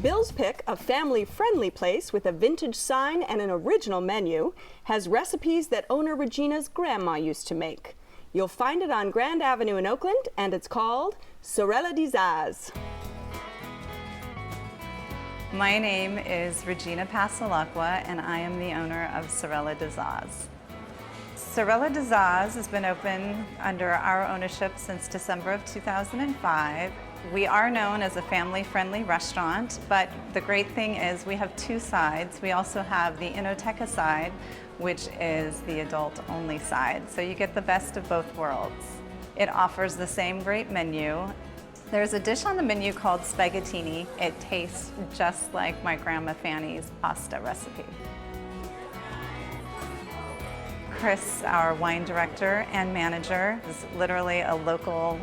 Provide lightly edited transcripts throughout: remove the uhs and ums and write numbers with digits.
Bill's Pick, a family-friendly place with a vintage sign and an original menu, has recipes that owner Regina's grandma used to make. You'll find it on Grand Avenue in Oakland, and it's called Sorella di Zza. My name is Regina Pasalacqua, and I am the owner of Sorella di Zza. Sorella di Zza has been open under our ownership since December of 2005. We are known as a family-friendly restaurant, but the great thing is we have two sides. We also have the Inoteca side, which is the adult-only side. So you get the best of both worlds. It offers the same great menu. There's a dish on the menu called spaghettini. It tastes just like my Grandma Fanny's pasta recipe. Chris, our wine director and manager, is literally a local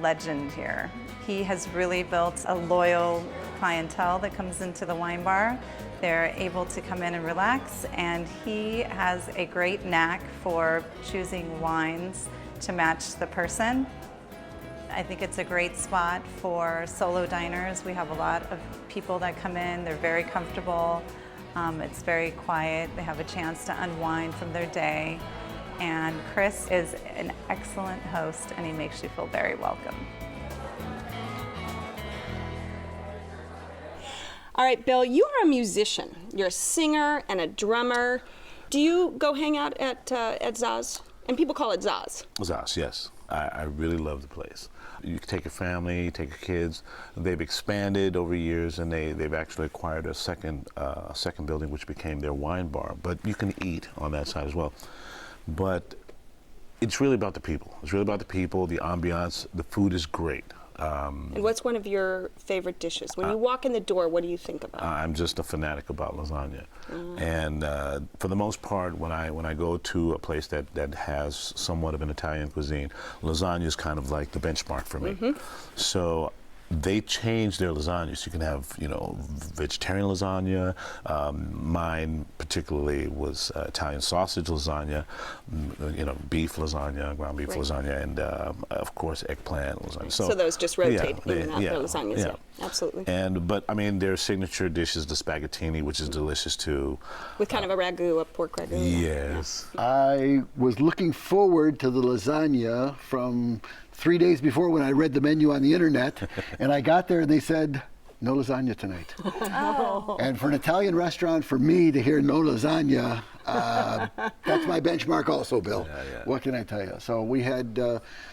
legend here. He has really built a loyal clientele that comes into the wine bar. They're able to come in and relax, and he has a great knack for choosing wines to match the person. I think it's a great spot for solo diners. We have a lot of people that come in, they're very comfortable. It's very quiet. They have a chance to unwind from their day. And Chris is an excellent host, and he makes you feel very welcome. All right, Bill, you are a musician. You're a singer and a drummer. Do you go hang out at Zza's? And people call it Zza's. Zza's, yes. I really love the place. You can take your family, take your kids. They've expanded over years, and they've actually acquired a second building, which became their wine bar. But you can eat on that side as well. But it's really about the people. It's really about the people, the ambiance. The food is great. And what's one of your favorite dishes? When you walk in the door, what do you think about? I'm just a fanatic about lasagna. And for the most part, when I go to a place that has somewhat of an Italian cuisine, lasagna is kind of like the benchmark for me. So they changed their lasagnas. You can have, vegetarian lasagna. Mine particularly was Italian sausage lasagna, beef lasagna, ground beef lasagna, and of course eggplant lasagna. So those just rotate in and out the lasagnas. Yeah, absolutely. But I mean, their signature dish is the spaghettini, which is delicious too. With kind of a ragu, a pork ragu. Yes. I was looking forward to the lasagna from 3 days before when I read the menu on the internet, and I got there and they said, no lasagna tonight. Oh. And for an Italian restaurant, for me to hear no lasagna, that's my benchmark also, Bill. Yeah. What can I tell you? So we had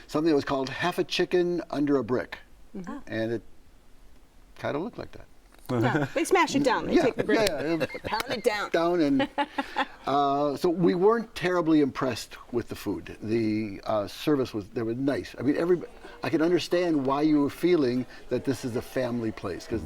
something that was called half a chicken under a brick, and it kind of looked like that. Yeah, they smash it down. They take the brick, pound it down. And so we weren't terribly impressed with the food. The service was nice. I mean, I can understand why you were feeling that this is a family place, because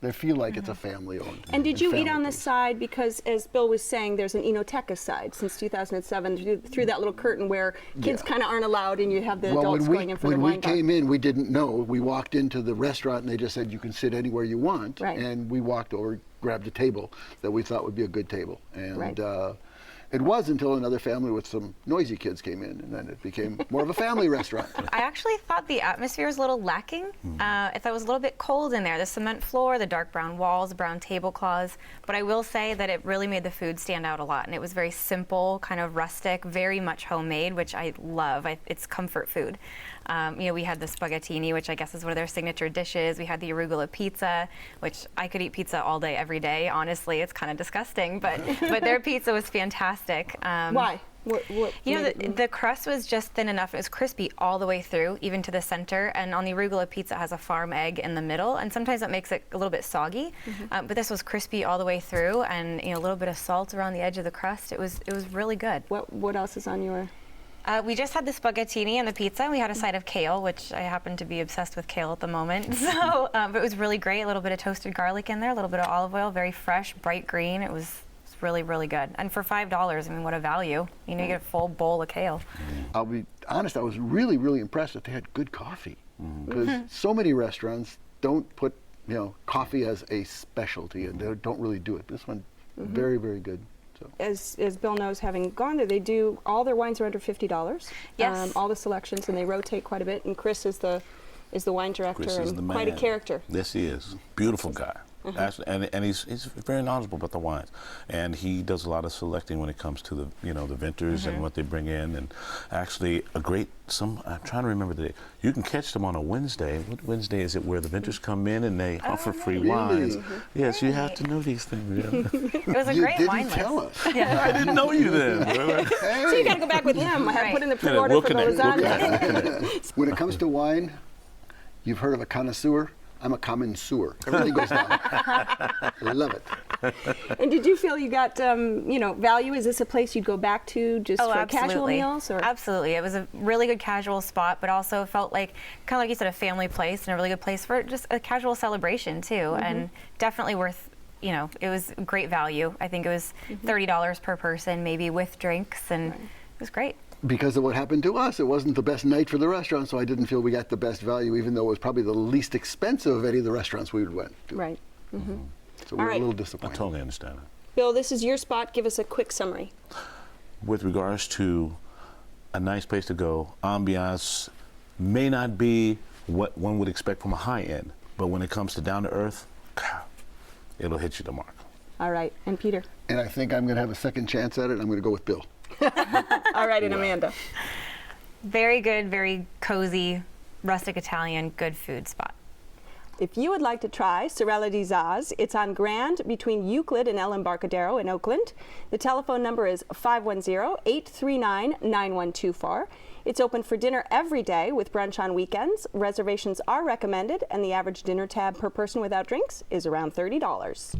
they feel like it's a family-owned. And did you eat on the side, because as Bill was saying, there's an Inoteca side since 2007 through that little curtain where kids kind of aren't allowed, and you have the adults going in for the wine bar. When we came in, we didn't know. We walked into the restaurant and they just said you can sit anywhere you want. Right. And we walked over, grabbed a table that we thought would be a good table. And it was until another family with some noisy kids came in, and then it became more of a family restaurant. I actually thought the atmosphere was a little lacking. I thought it was a little bit cold in there. The cement floor, the dark brown walls, the brown tablecloths. But I will say that it really made the food stand out a lot. And it was very simple, kind of rustic, very much homemade, which I love. It's comfort food. We had the spaghettini, which I guess is one of their signature dishes. We had the arugula pizza, which I could eat pizza all day, every day. Honestly, it's kind of disgusting, but their pizza was fantastic. Why? The crust was just thin enough. It was crispy all the way through, even to the center. And on the arugula pizza, it has a farm egg in the middle, and sometimes that makes it a little bit soggy. But this was crispy all the way through, and a little bit of salt around the edge of the crust. It was really good. What else is on your? We just had the spaghettini and the pizza. We had a side of kale, which I happen to be obsessed with kale at the moment. So but it was really great. A little bit of toasted garlic in there, a little bit of olive oil, very fresh, bright green. It was really, really good. And for $5, I mean, what a value. You get a full bowl of kale. I'll be honest, I was really, really impressed that they had good coffee. Because so many restaurants don't put, coffee as a specialty, and they don't really do it. This one, very, very good. So. As Bill knows, having gone there, all their wines are under $50. Yes. All the selections, and they rotate quite a bit. And Chris is the wine director, Chris is and the quite a man. character. Yes, he is. Beautiful guy. Actually, and he's very knowledgeable about the wines, and he does a lot of selecting when it comes to the the vintners and what they bring in, and actually I'm trying to remember the day. You can catch them on a Wednesday. What Wednesday is it where the vintners come in and they offer free wines? Yes, you have to know these things. It was a You great didn't wine tell list. us. I didn't know you then. So you got to go back with him. I have put in the pre-order We'll for the connect. lasagna. When it comes to wine, you've heard of a connoisseur. I'm a common sewer. Everything goes down. Love it. And did you feel you got, value? Is this a place you'd go back to just for casual meals? Or? Absolutely. It was a really good casual spot, but also felt like, kind of like you said, a family place and a really good place for just a casual celebration too. And definitely worth, it was great value. I think it was $30 per person, maybe with drinks, and it was great. Because of what happened to us, it wasn't the best night for the restaurant, so I didn't feel we got the best value, even though it was probably the least expensive of any of the restaurants we went to. Right. So we were a little I disappointed. totally understand it. Bill, this is your spot. Give us a quick summary. With regards to a nice place to go, ambiance may not be what one would expect from a high end, but when it comes to down to earth, it'll hit you the mark. All right. And Peter? And I think I'm going to have a second chance at it. I'm going to go with Bill. All right, and Amanda? Very good, very cozy, rustic Italian, good food spot. If you would like to try Sorella di Zza, it's on Grand between Euclid and El Embarcadero in Oakland. The telephone number is 510-839-9124. It's open for dinner every day with brunch on weekends. Reservations are recommended, and the average dinner tab per person without drinks is around $30.